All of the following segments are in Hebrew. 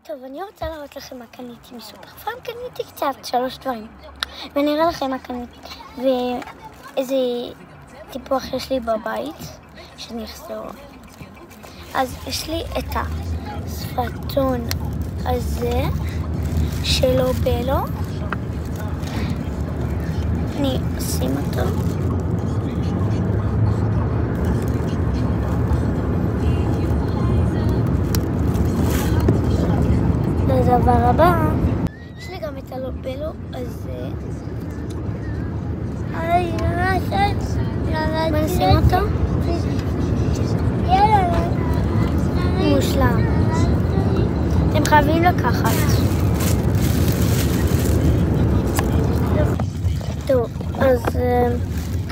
טוב, אני רוצה להראות לכם מה קניתי מסופר. פעם קניתי קצת, 3 דברים. ואני אראה לכם מה קניתי. ואיזה טיפוח יש לי בבית, שאני אחזור. אז יש לי את השפתון הזה, שלו בלו. אני אשים אותו. לדבר הבא, יש לי גם את הלובלו הזה. בוא נשים אותו. מושלם. אתם חייבים לקחת. טוב, אז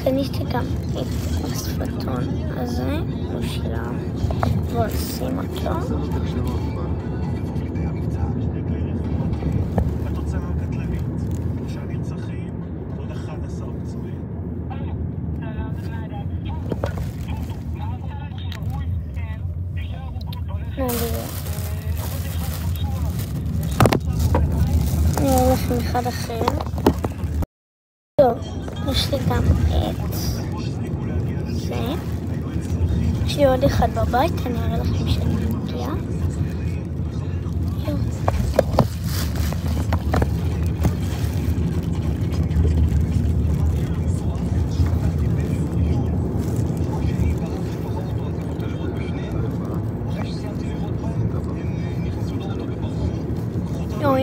קניתי גם את השפתון הזה. מושלם. בוא נשים אותו. אני הולך עם אחד אחר. טוב, יש לי גם את זה. יש לי עוד אחד בבית, אני אראה לכם שאני מגיע.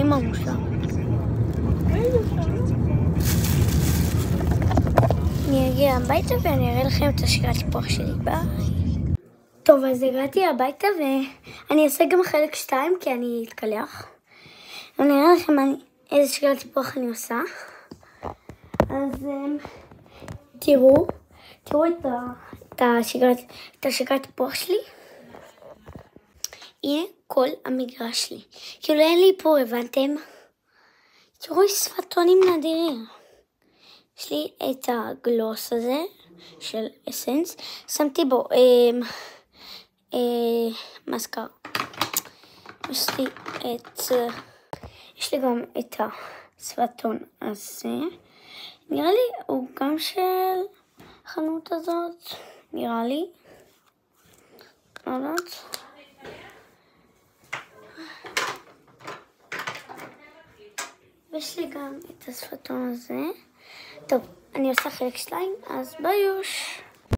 אמא מושלם. אני אגיע הביתה ואני אראה לכם את השקרת טיפוח שלי. ביי. טוב, אז הגעתי הביתה ואני אעשה גם חלק 2 כי אני אתקלח. אני אראה לכם איזה שקרת טיפוח אני עושה. אז תראו את השקרת טיפוח שלי. הנה כל המגרש שלי. כאילו אין לי פה, הבנתם? תראו, יש שפתונים נדירים. יש לי את הגלוס הזה של אסנס. שמתי בו מסקר. יש לי גם את השפתון הזה. נראה לי הוא גם של החנות הזאת. נראה לי. לא יודעת. יש לי גם את השפתון הזה. טוב, אני עושה חלק 2, אז ביוש.